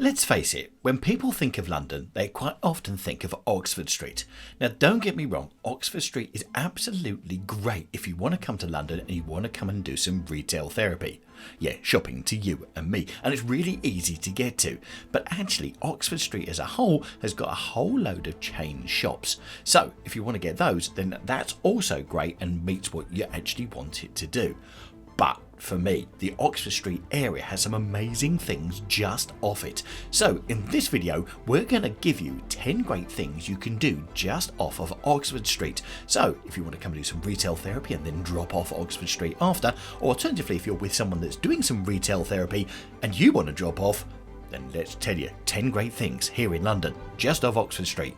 Let's face it, when people think of London, they quite often think of Oxford Street. Now, don't get me wrong, Oxford Street is absolutely great if you want to come to London and you want to come and do some retail therapy. Yeah, shopping to you and me, and it's really easy to get to. But actually, Oxford Street as a whole has got a whole load of chain shops. So, if you want to get those, then that's also great and meets what you actually want it to do. But for me, the Oxford Street area has some amazing things just off it. So in this video, we're going to give you 10 great things you can do just off of Oxford Street. So if you want to come and do some retail therapy and then drop off Oxford Street after, or alternatively if you're with someone that's doing some retail therapy and you want to drop off, then let's tell you 10 great things here in London, just off Oxford Street.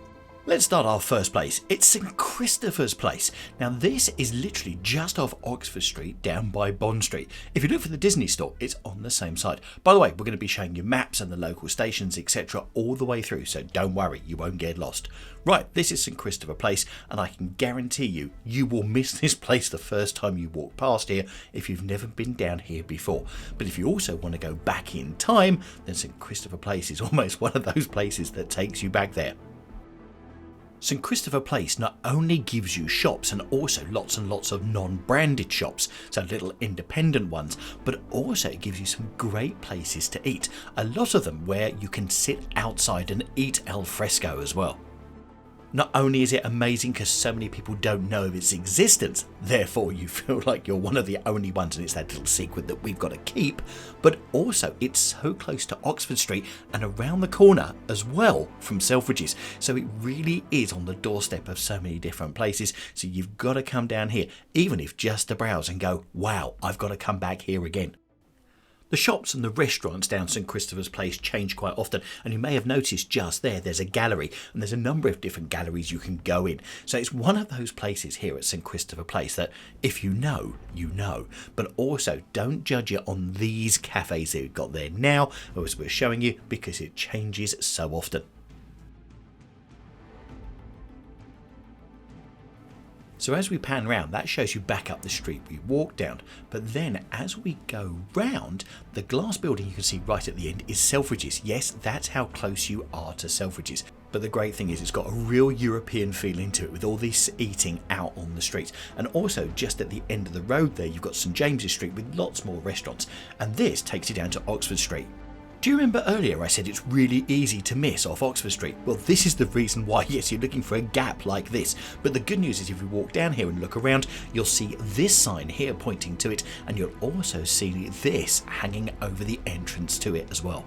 Let's start our first place. It's St Christopher's Place. Now this is literally just off Oxford Street down by Bond Street. If you look for the Disney store, it's on the same side. By the way, we're going to be showing you maps and the local stations, etc. all the way through, so don't worry, you won't get lost. Right, this is St Christopher Place, and I can guarantee you, you will miss this place the first time you walk past here if you've never been down here before. But if you also want to go back in time, then St Christopher Place is almost one of those places that takes you back there. St Christopher Place not only gives you shops and also lots and lots of non-branded shops, so little independent ones, but also it gives you some great places to eat, a lot of them where you can sit outside and eat al fresco as well. Not only is it amazing because so many people don't know of its existence, therefore you feel like you're one of the only ones and it's that little secret that we've got to keep, but also it's so close to Oxford Street and around the corner as well from Selfridges, so it really is on the doorstep of so many different places, so you've got to come down here, even if just to browse and go, wow, I've got to come back here again. The shops and the restaurants down St Christopher's Place change quite often, and you may have noticed just there's a gallery, and there's a number of different galleries you can go in. So it's one of those places here at St Christopher Place that if you know, you know. But also don't judge it on these cafes that we've got there now, as we're showing you, because it changes so often. So as we pan round, that shows you back up the street we walked down, but then as we go round, the glass building you can see right at the end is Selfridges. Yes, that's how close you are to Selfridges. But the great thing is it's got a real European feeling to it with all this eating out on the street. And also just at the end of the road there, you've got St James's Street with lots more restaurants. And this takes you down to Oxford Street. Do you remember earlier I said it's really easy to miss off Oxford Street? Well, this is the reason why. Yes, you're looking for a gap like this. But the good news is if you walk down here and look around, you'll see this sign here pointing to it, and you'll also see this hanging over the entrance to it as well.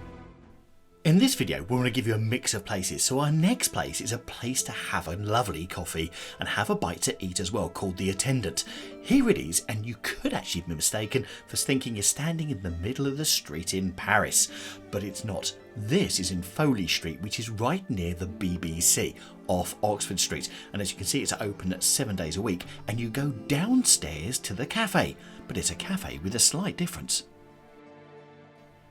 In this video, we want to give you a mix of places. So our next place is a place to have a lovely coffee and have a bite to eat as well, called the Attendant. Here it is, and you could actually be mistaken for thinking you're standing in the middle of the street in Paris, but it's not. This is in Foley Street, which is right near the BBC off Oxford Street. And as you can see, it's open 7 days a week, and you go downstairs to the cafe, but it's a cafe with a slight difference.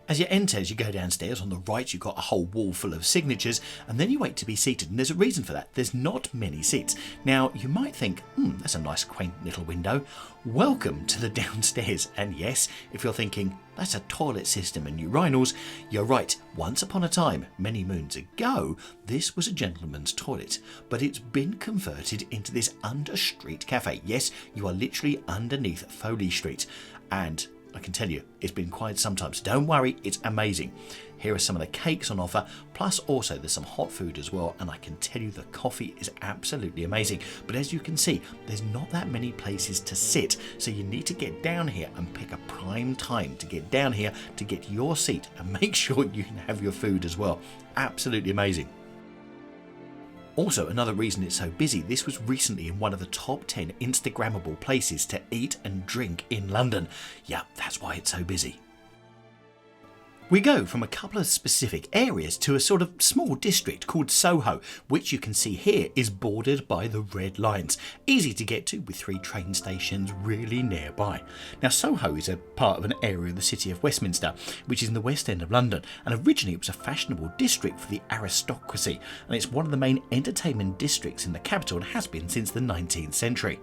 As you enter, as you go downstairs, on the right you've got a whole wall full of signatures, and then you wait to be seated, and there's a reason for that. There's not many seats. Now you might think, that's a nice quaint little window. Welcome to the downstairs. And yes, if you're thinking that's a toilet system and urinals, you're right. Once upon a time, many moons ago, this was a gentleman's toilet, but it's been converted into this under street cafe. Yes, you are literally underneath Foley Street, and I can tell you, it's been quite some time, so don't worry, it's amazing. Here are some of the cakes on offer, plus also there's some hot food as well, and I can tell you the coffee is absolutely amazing. But as you can see, there's not that many places to sit, so you need to get down here and pick a prime time to get down here to get your seat and make sure you can have your food as well. Absolutely amazing. Also, another reason it's so busy, this was recently in one of the top 10 Instagrammable places to eat and drink in London. Yeah, that's why it's so busy. We go from a couple of specific areas to a sort of small district called Soho, which you can see here is bordered by the red lines. Easy to get to with 3 train stations really nearby. Now Soho is a part of an area of the city of Westminster, which is in the West End of London, and originally it was a fashionable district for the aristocracy, and it's one of the main entertainment districts in the capital and has been since the 19th century.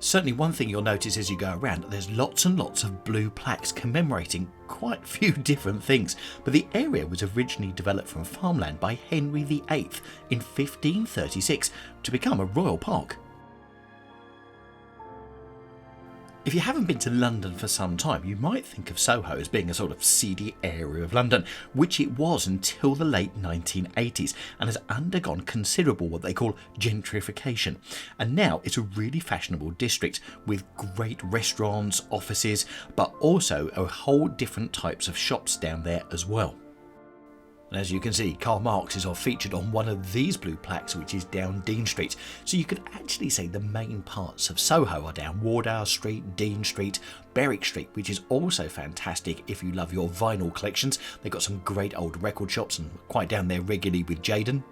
Certainly one thing you'll notice as you go around, there's lots and lots of blue plaques commemorating quite a few different things, but the area was originally developed from farmland by Henry VIII in 1536 to become a royal park. If you haven't been to London for some time, you might think of Soho as being a sort of seedy area of London, which it was until the late 1980s and has undergone considerable what they call gentrification. And now it's a really fashionable district with great restaurants, offices, but also a whole different types of shops down there as well. And as you can see, Karl Marx is featured on one of these blue plaques, which is down Dean Street. So you could actually say the main parts of Soho are down Wardour Street, Dean Street, Berwick Street, which is also fantastic if you love your vinyl collections. They've got some great old record shops and quite down there regularly with Jaden.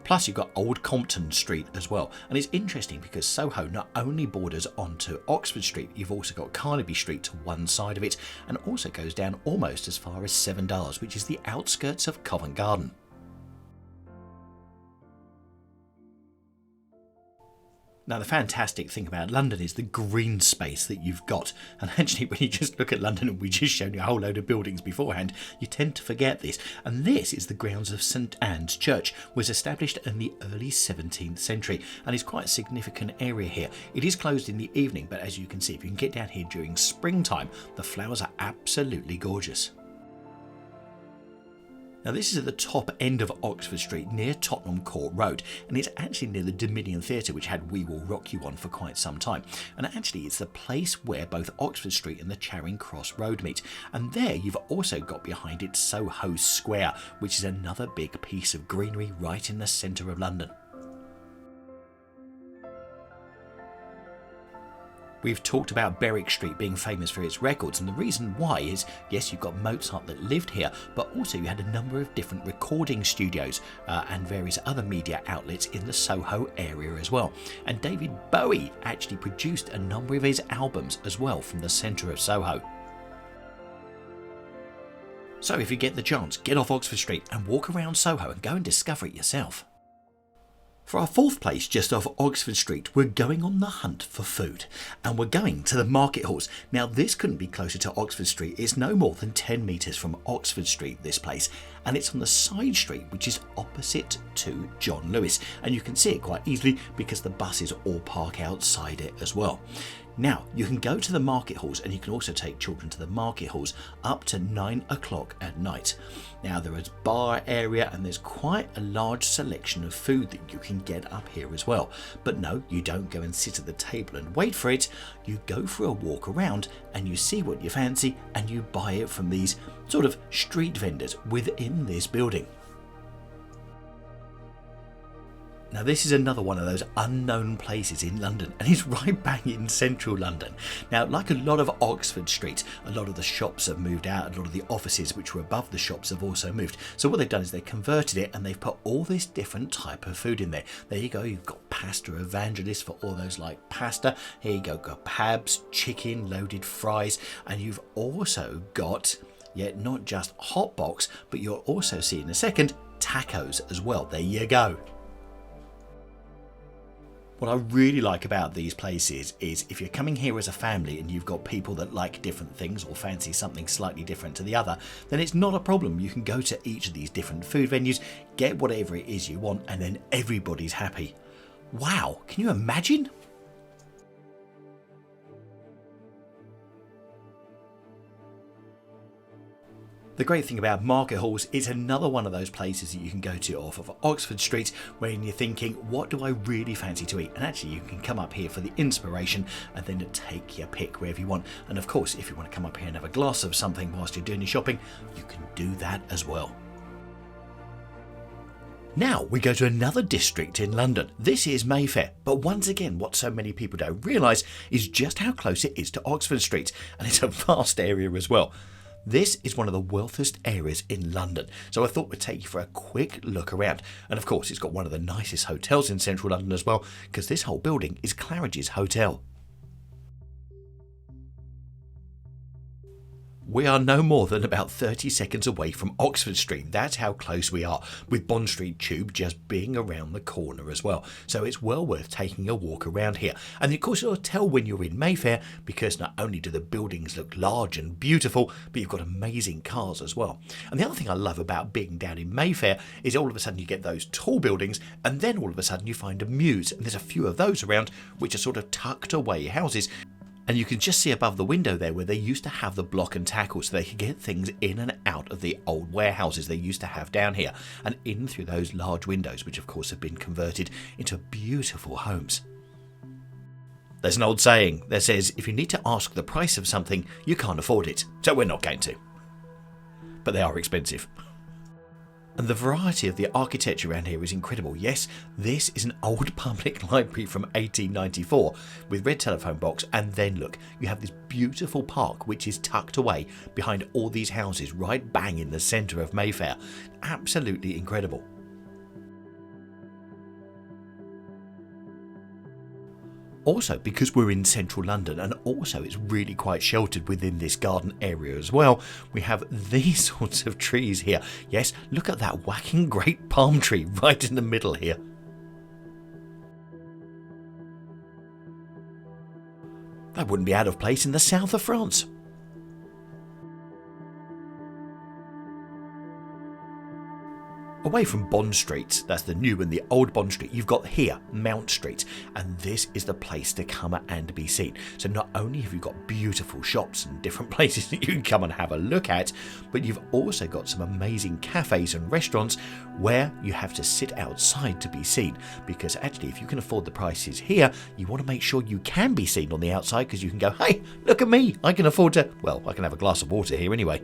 Plus you've got Old Compton Street as well, and it's interesting because Soho not only borders onto Oxford Street, you've also got Carnaby Street to one side of it, and also goes down almost as far as Seven Dials, which is the outskirts of Covent Garden. Now the fantastic thing about London is the green space that you've got, and actually when you just look at London, and we just shown you a whole load of buildings beforehand, you tend to forget this. And this is the grounds of St Anne's Church, was established in the early 17th century and is quite a significant area here. It is closed in the evening, but as you can see, if you can get down here during springtime, the flowers are absolutely gorgeous. Now this is at the top end of Oxford Street near Tottenham Court Road, and it's actually near the Dominion Theatre, which had We Will Rock You on for quite some time. And actually it's the place where both Oxford Street and the Charing Cross Road meet. And there you've also got behind it Soho Square, which is another big piece of greenery right in the centre of London. We've talked about Berwick Street being famous for its records, and the reason why is, yes, you've got Mozart that lived here, but also you had a number of different recording studios and various other media outlets in the Soho area as well. And David Bowie actually produced a number of his albums as well from the centre of Soho. So if you get the chance, get off Oxford Street and walk around Soho and go and discover it yourself. For our fourth place just off Oxford Street, we're going on the hunt for food, and we're going to the market halls. Now this couldn't be closer to Oxford Street, it's no more than 10 metres from Oxford Street, this place, and it's on the side street which is opposite to John Lewis, and you can see it quite easily because the buses all park outside it as well. Now you can go to the market halls, and you can also take children to the market halls up to 9 o'clock at night. Now there is bar area and there's quite a large selection of food that you can get up here as well. But no, you don't go and sit at the table and wait for it. You go for a walk around and you see what you fancy and you buy it from these sort of street vendors within this building. Now this is another one of those unknown places in London, and it's right bang in central London. Now like a lot of Oxford Street, a lot of the shops have moved out, a lot of the offices which were above the shops have also moved. So what they've done is they converted it and they've put all this different type of food in there. There you go, you've got pasta evangelists for all those like pasta. Here you go, got pabs, chicken, loaded fries, and you've also got, yet not just hot box, but you'll also see in a second, tacos as well. There you go. What I really like about these places is if you're coming here as a family and you've got people that like different things or fancy something slightly different to the other, then it's not a problem. You can go to each of these different food venues, get whatever it is you want, and then everybody's happy. Wow, can you imagine? The great thing about market halls is another one of those places that you can go to off of Oxford Street when you're thinking, what do I really fancy to eat? And actually you can come up here for the inspiration and then take your pick wherever you want. And of course, if you want to come up here and have a glass of something whilst you're doing your shopping, you can do that as well. Now we go to another district in London. This is Mayfair, but once again what so many people don't realise is just how close it is to Oxford Street, and it's a vast area as well. This is one of the wealthiest areas in London, so I thought we'd take you for a quick look around. And of course it's got one of the nicest hotels in central London as well, because this whole building is Claridge's Hotel. We are no more than about 30 seconds away from Oxford Street. That's how close we are, with Bond Street Tube just being around the corner as well. So it's well worth taking a walk around here. And of course you'll tell when you're in Mayfair, because not only do the buildings look large and beautiful, but you've got amazing cars as well. And the other thing I love about being down in Mayfair is all of a sudden you get those tall buildings, and then all of a sudden you find a mews. And there's a few of those around which are sort of tucked away houses. And you can just see above the window there where they used to have the block and tackle so they could get things in and out of the old warehouses they used to have down here and in through those large windows, which of course have been converted into beautiful homes. There's an old saying that says if you need to ask the price of something, you can't afford it, so we're not going to. But they are expensive. And the variety of the architecture around here is incredible. Yes, this is an old public library from 1894 with red telephone box, and then look, you have this beautiful park which is tucked away behind all these houses right bang in the centre of Mayfair. Absolutely incredible. Also, because we're in central London, and also it's really quite sheltered within this garden area as well, we have these sorts of trees here. Yes, look at that whacking great palm tree right in the middle here. That wouldn't be out of place in the south of France. Away from Bond Street, that's the new and the old Bond Street, you've got here Mount Street, and this is the place to come and be seen. So not only have you got beautiful shops and different places that you can come and have a look at, but you've also got some amazing cafes and restaurants where you have to sit outside to be seen, because actually if you can afford the prices here, you want to make sure you can be seen on the outside, because you can go, hey, look at me, I can afford to, well, I can have a glass of water here anyway.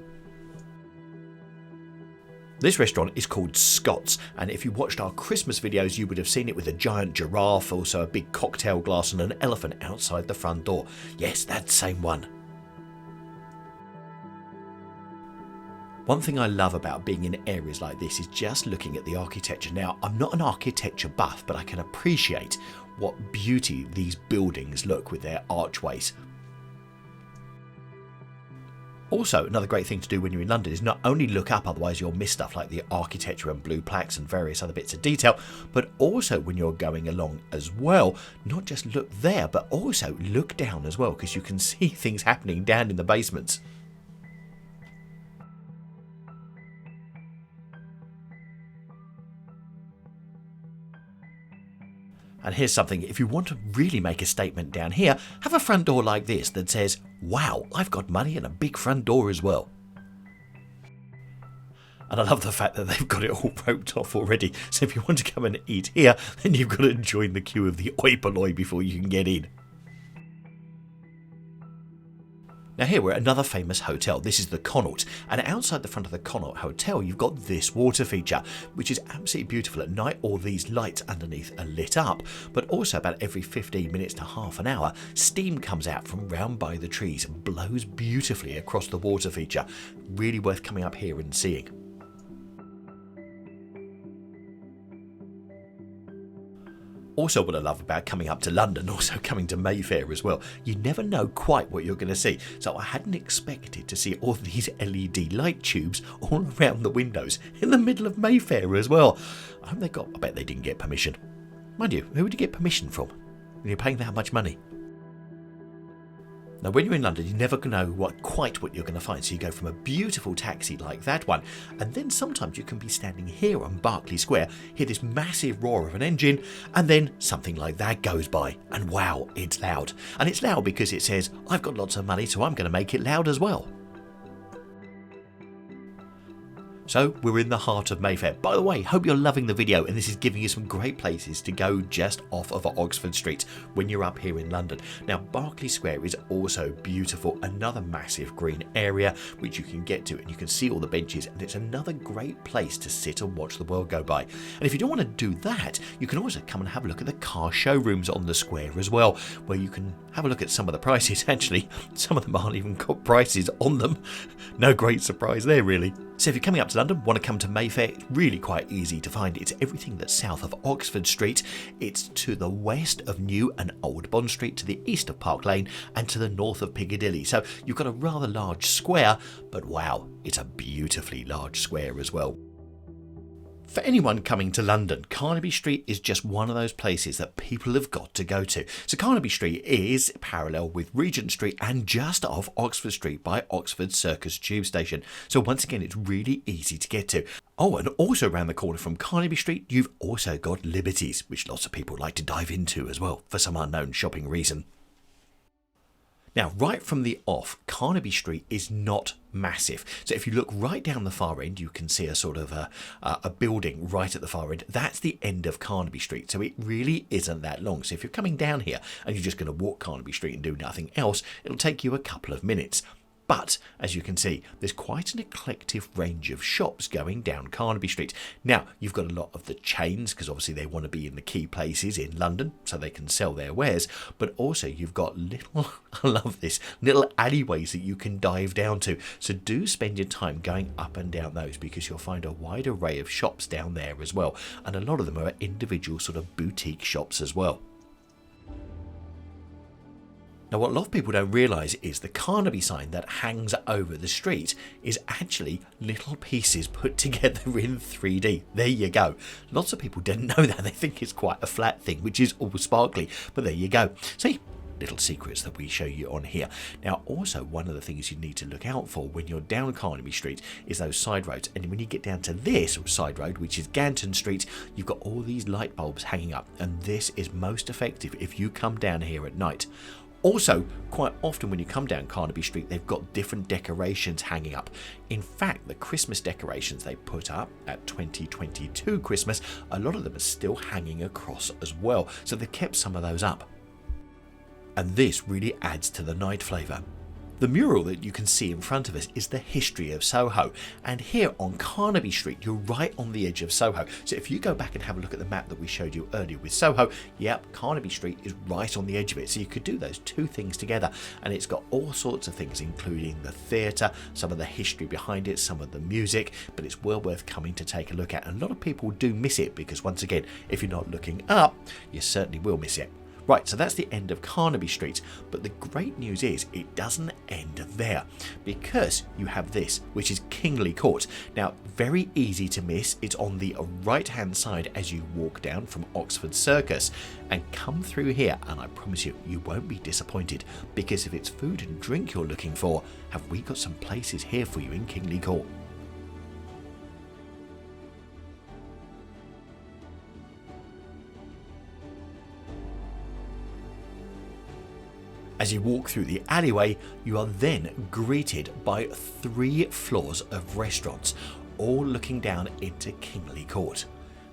This restaurant is called Scott's, and if you watched our Christmas videos you would have seen it with a giant giraffe, also a big cocktail glass and an elephant outside the front door. Yes, that same one. One thing I love about being in areas like this is just looking at the architecture. Now, I'm not an architecture buff, but I can appreciate what beauty these buildings look with their archways. Also, another great thing to do when you're in London is not only look up, otherwise you'll miss stuff like the architecture and blue plaques and various other bits of detail, but also when you're going along as well, not just look there, but also look down as well, because you can see things happening down in the basements. And here's something, if you want to really make a statement down here, have a front door like this that says, wow, I've got money and a big front door as well. And I love the fact that they've got it all roped off already. So if you want to come and eat here, then you've got to join the queue of the oi polloi before you can get in. Now here we're at another famous hotel. This is the Connaught, and outside the front of the Connaught Hotel you've got this water feature, which is absolutely beautiful. At night all these lights underneath are lit up, but also about every 15 minutes to half an hour steam comes out from round by the trees and blows beautifully across the water feature. Really worth coming up here and seeing. Also what I love about coming up to London, also coming to Mayfair as well, you never know quite what you're going to see. So I hadn't expected to see all these LED light tubes all around the windows in the middle of Mayfair as well. I bet they didn't get permission. Mind you, who would you get permission from when you're paying that much money? Now when you're in London you never know quite what you're going to find, so you go from a beautiful taxi like that one, and then sometimes you can be standing here on Berkeley Square, hear this massive roar of an engine, and then something like that goes by, and wow, it's loud. And it's loud because it says, I've got lots of money so I'm going to make it loud as well. So we're in the heart of Mayfair. By the way, hope you're loving the video, and this is giving you some great places to go just off of Oxford Street when you're up here in London. Now Berkeley Square is also beautiful, another massive green area which you can get to, and you can see all the benches, and it's another great place to sit and watch the world go by. And if you don't want to do that, you can also come and have a look at the car showrooms on the square as well, where you can have a look at some of the prices. Actually, some of them aren't even got prices on them. No great surprise there really. So if you're coming up to to London, want to come to Mayfair, it's really quite easy to find. It's everything that's south of Oxford Street. It's to the west of New and Old Bond Street, to the east of Park Lane, and to the north of Piccadilly. So you've got a rather large square, but wow, it's a beautifully large square as well. For anyone coming to London, Carnaby Street is just one of those places that people have got to go to. So Carnaby Street is parallel with Regent Street and just off Oxford Street by Oxford Circus Tube Station. So once again, it's really easy to get to. Oh, and also around the corner from Carnaby Street, you've also got Liberties, which lots of people like to dive into as well for some unknown shopping reason. Now, right from the off, Carnaby Street is not massive. So if you look right down the far end, you can see a sort of a building right at the far end. That's the end of Carnaby Street. So it really isn't that long. So if you're coming down here and you're just going to walk Carnaby Street and do nothing else, it'll take you a couple of minutes. But, as you can see, there's quite an eclectic range of shops going down Carnaby Street. Now, you've got a lot of the chains, because obviously they want to be in the key places in London, so they can sell their wares. But also, you've got little, I love this, little alleyways that you can dive down to. So do spend your time going up and down those, because you'll find a wide array of shops down there as well. And a lot of them are individual sort of boutique shops as well. Now, what a lot of people don't realise is the Carnaby sign that hangs over the street is actually little pieces put together in 3D. There you go. Lots of people don't know that. They think it's quite a flat thing, which is all sparkly. But there you go. See? Little secrets that we show you on here. Now, also, one of the things you need to look out for when you're down Carnaby Street is those side roads. And when you get down to this side road, which is Ganton Street, you've got all these light bulbs hanging up. And this is most effective if you come down here at night. Also, quite often when you come down Carnaby Street, they've got different decorations hanging up. In fact, the Christmas decorations they put up at 2022 Christmas, a lot of them are still hanging across as well. So they've kept some of those up. And this really adds to the night flavour. The mural that you can see in front of us is the history of Soho, and here on Carnaby Street you're right on the edge of Soho. So if you go back and have a look at the map that we showed you earlier with Soho, yep, Carnaby Street is right on the edge of it. So you could do those two things together, and it's got all sorts of things, including the theatre, some of the history behind it, some of the music, but it's well worth coming to take a look at. And a lot of people do miss it because, once again, if you're not looking up, you certainly will miss it. Right, so that's the end of Carnaby Street, but the great news is it doesn't end there, because you have this, which is Kingly Court. Now, very easy to miss. It's on the right-hand side as you walk down from Oxford Circus, and come through here, and I promise you, you won't be disappointed, because if it's food and drink you're looking for, have we got some places here for you in Kingly Court. As you walk through the alleyway, you are then greeted by 3 floors of restaurants, all looking down into Kingly Court.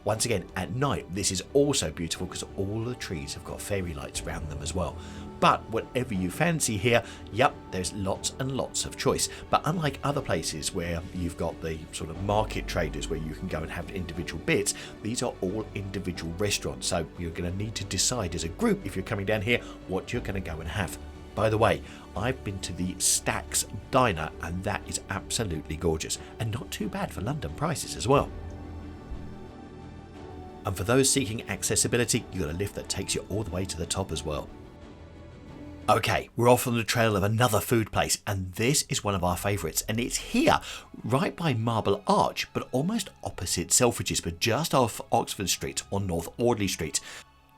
Once again, at night, this is also beautiful because all the trees have got fairy lights around them as well. But whatever you fancy here, yep, there's lots and lots of choice. But unlike other places where you've got the sort of market traders where you can go and have individual bits, these are all individual restaurants. So you're going to need to decide as a group, if you're coming down here, what you're going to go and have. By the way, I've been to the Stacks Diner, and that is absolutely gorgeous, and not too bad for London prices as well. And for those seeking accessibility, you've got a lift that takes you all the way to the top as well. Okay, we're off on the trail of another food place, and this is one of our favourites, and it's here, right by Marble Arch, but almost opposite Selfridges, but just off Oxford Street on North Audley Street.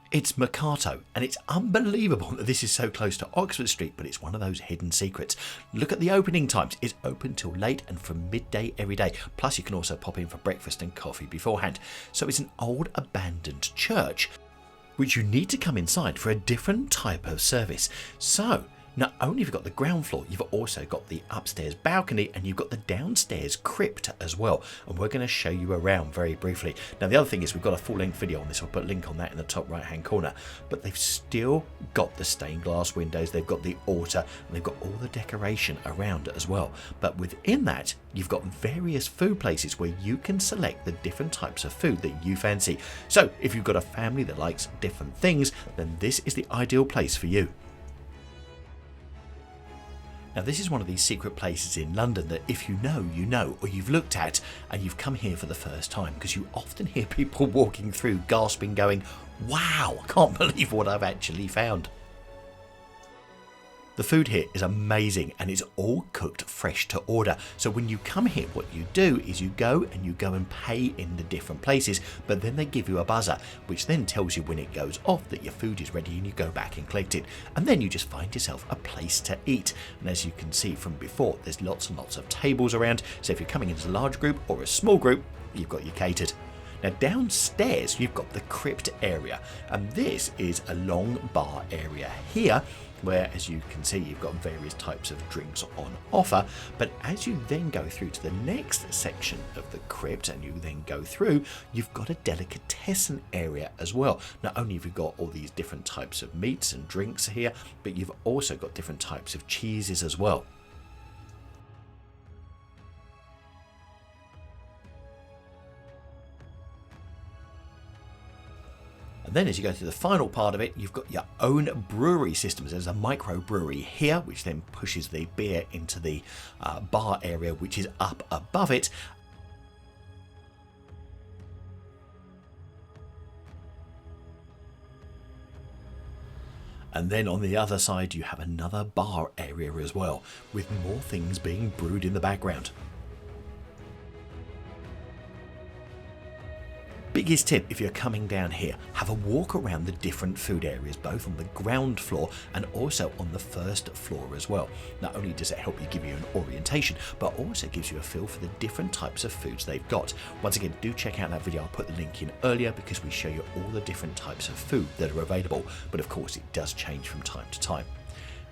It's Mercato, and it's unbelievable that this is so close to Oxford Street, but it's one of those hidden secrets. Look at the opening times. It's open till late and from midday every day. Plus you can also pop in for breakfast and coffee beforehand. So it's an old abandoned church, which you need to come inside for a different type of service. So not only have you got the ground floor, you've also got the upstairs balcony, and you've got the downstairs crypt as well. And we're going to show you around very briefly. Now, the other thing is we've got a full-length video on this. I'll put a link on that in the top right-hand corner. But they've still got the stained glass windows. They've got the altar, and they've got all the decoration around it as well. But within that, you've got various food places where you can select the different types of food that you fancy. So if you've got a family that likes different things, then this is the ideal place for you. Now this is one of these secret places in London that if you know, you know, or you've looked at and you've come here for the first time, because you often hear people walking through gasping going, wow, I can't believe what I've actually found. The food here is amazing and it's all cooked fresh to order. So when you come here, what you do is you go and pay in the different places, but then they give you a buzzer, which then tells you when it goes off that your food is ready and you go back and collect it. And then you just find yourself a place to eat. And as you can see from before, there's lots and lots of tables around. So if you're coming in as a large group or a small group, you've got you catered. Now downstairs, you've got the crypt area, and this is a long bar area here, where, as you can see, you've got various types of drinks on offer. But as you then go through to the next section of the crypt and you then go through, you've got a delicatessen area as well. Not only have you got all these different types of meats and drinks here, but you've also got different types of cheeses as well. And then as you go to the final part of it, you've got your own brewery systems. There's a microbrewery here, which then pushes the beer into the bar area, which is up above it. And then on the other side, you have another bar area as well, with more things being brewed in the background. Biggest tip if you're coming down here, have a walk around the different food areas, both on the ground floor and also on the first floor as well. Not only does it help you give you an orientation, but also gives you a feel for the different types of foods they've got. Once again, do check out that video. I'll put the link in earlier because we show you all the different types of food that are available. But of course, it does change from time to time.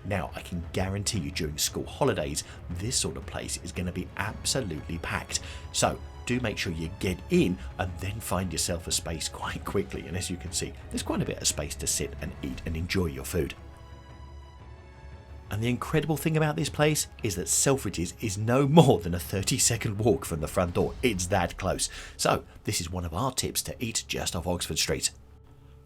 Now, I can guarantee you during school holidays, this sort of place is going to be absolutely packed. So do make sure you get in and then find yourself a space quite quickly. And as you can see, there's quite a bit of space to sit and eat and enjoy your food. And the incredible thing about this place is that Selfridges is no more than a 30-second walk from the front door. It's that close. So this is one of our tips to eat just off Oxford Street.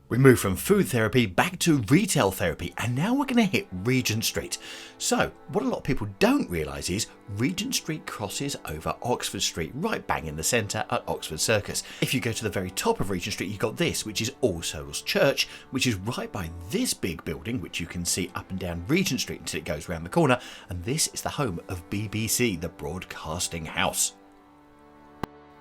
We move from food therapy back to retail therapy, and now we're going to hit Regent Street. So what a lot of people don't realise is Regent Street crosses over Oxford Street, right bang in the centre at Oxford Circus. If you go to the very top of Regent Street, you've got this, which is All Souls Church, which is right by this big building, which you can see up and down Regent Street until it goes round the corner, and this is the home of BBC, the Broadcasting House.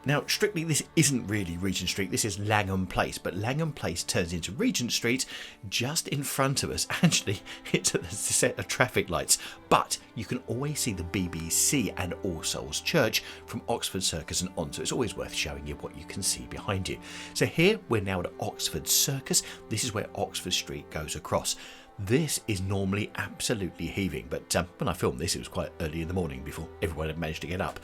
Now, strictly, this isn't really Regent Street, this is Langham Place, but Langham Place turns into Regent Street just in front of us. Actually, it's a set of traffic lights, but you can always see the BBC and All Souls Church from Oxford Circus and on, so it's always worth showing you what you can see behind you. So here, we're now at Oxford Circus. This is where Oxford Street goes across. This is normally absolutely heaving, but when I filmed this, it was quite early in the morning before everyone had managed to get up.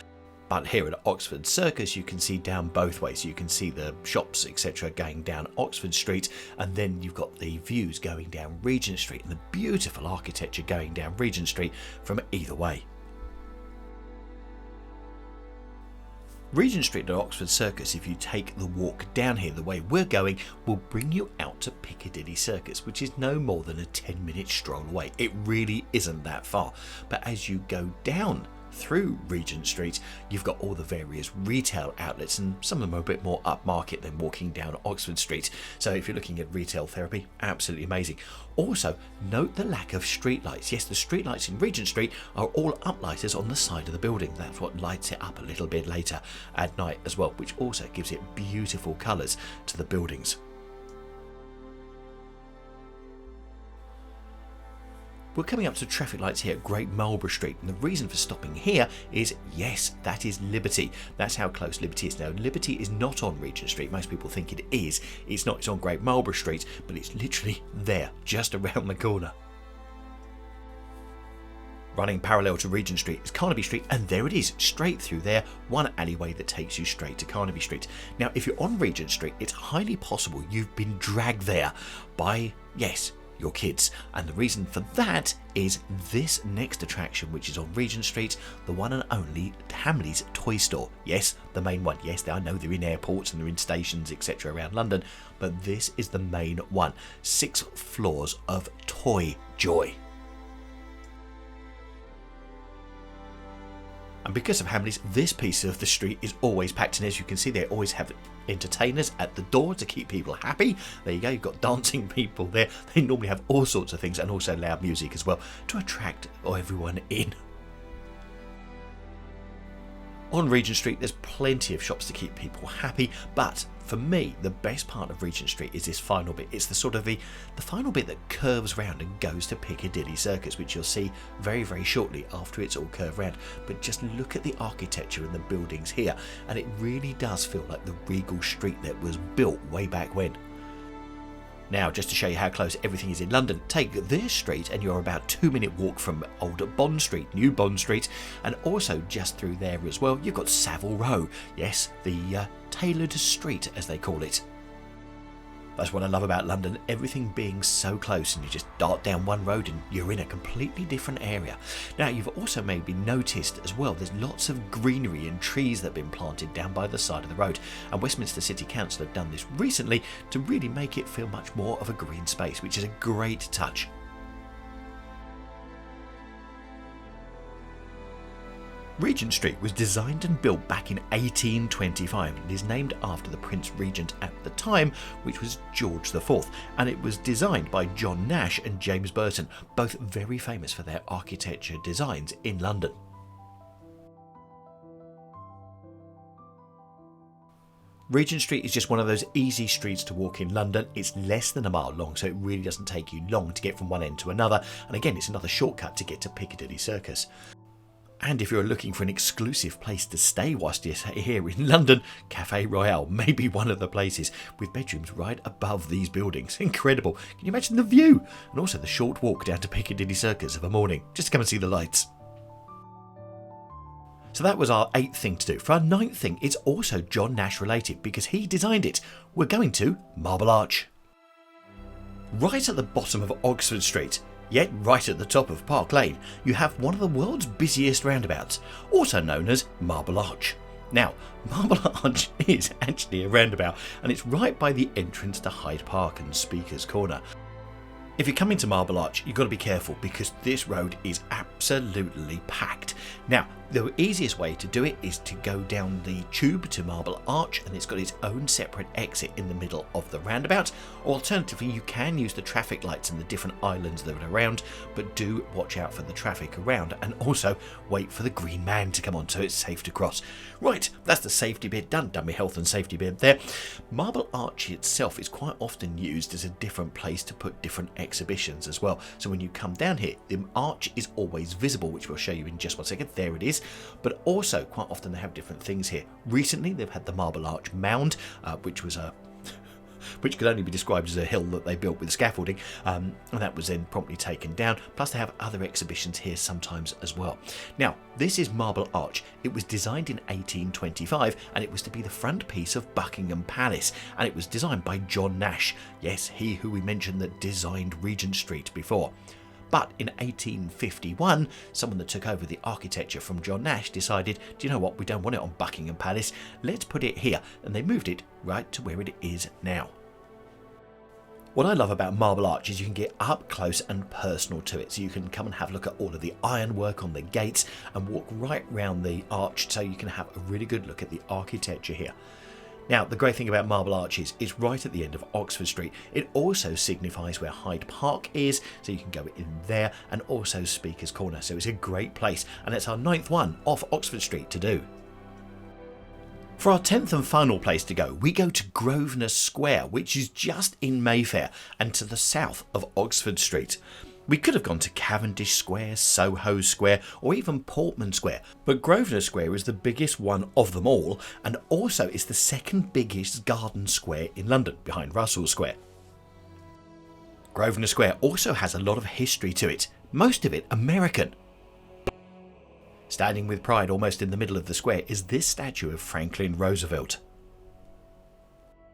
But here at Oxford Circus, you can see down both ways. You can see the shops, etc. going down Oxford Street, and then you've got the views going down Regent Street and the beautiful architecture going down Regent Street from either way. Regent Street at Oxford Circus, if you take the walk down here the way we're going, will bring you out to Piccadilly Circus, which is no more than a 10-minute stroll away. It really isn't that far. But as you go down through Regent Street, you've got all the various retail outlets, and some of them are a bit more upmarket than walking down Oxford Street. So if you're looking at retail therapy, absolutely amazing. Also, note the lack of streetlights. Yes, the streetlights in Regent Street are all uplighters on the side of the building. That's what lights it up a little bit later at night as well, which also gives it beautiful colours to the buildings. We're coming up to traffic lights here at Great Marlborough Street, and the reason for stopping here is, yes, that is Liberty. That's how close Liberty is. Now, Liberty is not on Regent Street. Most people think it is. It's not. It's on Great Marlborough Street, but it's literally there, just around the corner. Running parallel to Regent Street is Carnaby Street, and there it is, straight through there, one alleyway that takes you straight to Carnaby Street. Now, if you're on Regent Street, it's highly possible you've been dragged there by, yes, your kids, and the reason for that is this next attraction, which is on Regent Street, the one and only Hamley's Toy Store. Yes, the main one. Yes, I know they're in airports and they're in stations, etc. around London, but this is the main one. 6 floors of toy joy. And because of Hamleys, this piece of the street is always packed, and as you can see, they always have entertainers at the door to keep people happy. There you go, you've got dancing people there. They normally have all sorts of things, and also loud music as well to attract everyone in. On Regent Street, there's plenty of shops to keep people happy, but for me, the best part of Regent Street is this final bit. It's the sort of the final bit that curves round and goes to Piccadilly Circus, which you'll see very, very shortly after it's all curved round. But just look at the architecture and the buildings here, and it really does feel like the regal street that was built way back when. Now, just to show you how close everything is in London, take this street and you're about a 2-minute walk from Old Bond Street, New Bond Street, and also just through there as well, you've got Savile Row. Yes, the tailored street, as they call it. That's what I love about London, everything being so close, and you just dart down one road and you're in a completely different area. Now, you've also maybe noticed as well, there's lots of greenery and trees that have been planted down by the side of the road, and Westminster City Council have done this recently to really make it feel much more of a green space, which is a great touch. Regent Street was designed and built back in 1825 and is named after the Prince Regent at the time, which was George IV, and it was designed by John Nash and James Burton, both very famous for their architecture designs in London. Regent Street is just one of those easy streets to walk in London. It's less than a mile long, so it really doesn't take you long to get from one end to another, and again, it's another shortcut to get to Piccadilly Circus. And if you're looking for an exclusive place to stay whilst you're here in London, Cafe Royale may be one of the places, with bedrooms right above these buildings. Incredible. Can you imagine the view? And also the short walk down to Piccadilly Circus of a morning, just to come and see the lights. So that was our 8th thing to do. For our 9th thing, it's also John Nash related because he designed it. We're going to Marble Arch. Right at the bottom of Oxford Street, yet right at the top of Park Lane, you have one of the world's busiest roundabouts, also known as Marble Arch. Now, Marble Arch is actually a roundabout, and it's right by the entrance to Hyde Park and Speaker's Corner. If you're coming to Marble Arch, you've got to be careful because this road is absolutely packed. Now, the easiest way to do it is to go down the tube to Marble Arch, and it's got its own separate exit in the middle of the roundabout. Alternatively, you can use the traffic lights and the different islands that are around, but do watch out for the traffic around, and also wait for the green man to come on so it's safe to cross. Right, that's the safety bit done my health and safety bit there. Marble Arch itself is quite often used as a different place to put different exhibitions as well. So when you come down here, the arch is always visible, which we'll show you in just one second. There it is. But also quite often they have different things here. Recently they've had the Marble Arch Mound, which could only be described as a hill that they built with scaffolding, and that was then promptly taken down. Plus they have other exhibitions here sometimes as well. Now, this is Marble Arch. It was designed in 1825, and it was to be the front piece of Buckingham Palace, and it was designed by John Nash. Yes, he who we mentioned that designed Regent Street before. But in 1851, someone that took over the architecture from John Nash decided, do you know what, we don't want it on Buckingham Palace, let's put it here, and they moved it right to where it is now. What I love about Marble Arch is you can get up close and personal to it, so you can come and have a look at all of the ironwork on the gates and walk right round the arch so you can have a really good look at the architecture here. Now, the great thing about Marble Arch is it's right at the end of Oxford Street. It also signifies where Hyde Park is, so you can go in there, and also Speaker's Corner. So it's a great place, and it's our 9th one off Oxford Street to do. For our 10th and final place to go, we go to Grosvenor Square, which is just in Mayfair and to the south of Oxford Street. We could have gone to Cavendish Square, Soho Square, or even Portman Square, but Grosvenor Square is the biggest one of them all, and also is the second biggest garden square in London, behind Russell Square. Grosvenor Square also has a lot of history to it, most of it American. Standing with pride almost in the middle of the square is this statue of Franklin Roosevelt.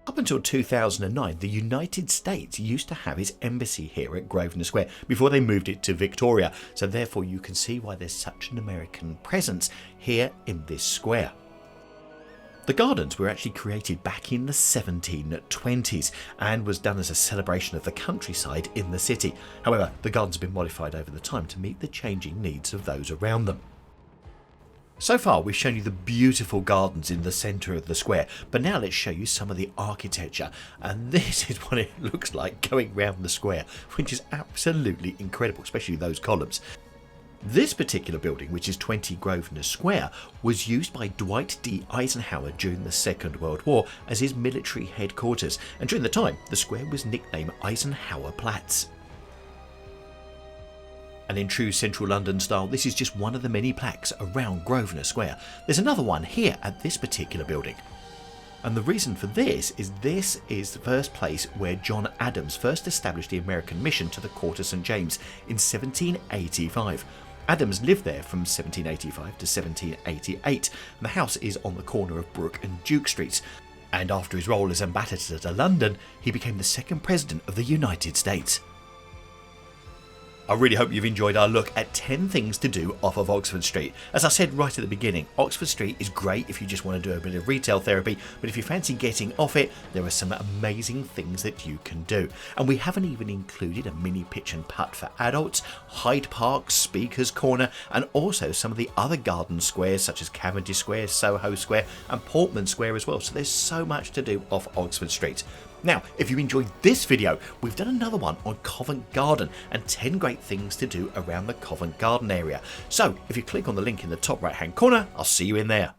Up until 2009, the United States used to have its embassy here at Grosvenor Square before they moved it to Victoria, so therefore you can see why there's such an American presence here in this square. The gardens were actually created back in the 1720s and was done as a celebration of the countryside in the city. However, the gardens have been modified over the time to meet the changing needs of those around them. So far we've shown you the beautiful gardens in the centre of the square, but now let's show you some of the architecture, and this is what it looks like going round the square, which is absolutely incredible, especially those columns. This particular building, which is 20 Grosvenor Square, was used by Dwight D. Eisenhower during the Second World War as his military headquarters, and during the time the square was nicknamed Eisenhower Platz. And in true central London style, this is just one of the many plaques around Grosvenor Square. There's another one here at this particular building. And the reason for this is the first place where John Adams first established the American mission to the Court of St James in 1785. Adams lived there from 1785 to 1788, and the house is on the corner of Brook and Duke Streets. And after his role as ambassador to London, he became the second president of the United States. I really hope you've enjoyed our look at 10 things to do off of Oxford Street. As I said right at the beginning, Oxford Street is great if you just want to do a bit of retail therapy, but if you fancy getting off it, there are some amazing things that you can do. And we haven't even included a mini pitch and putt for adults, Hyde Park, Speaker's Corner, and also some of the other garden squares such as Cavendish Square, Soho Square, and Portman Square as well. So there's so much to do off Oxford Street. Now, if you enjoyed this video, we've done another one on Covent Garden and 10 great things to do around the Covent Garden area. So if you click on the link in the top right hand corner, I'll see you in there.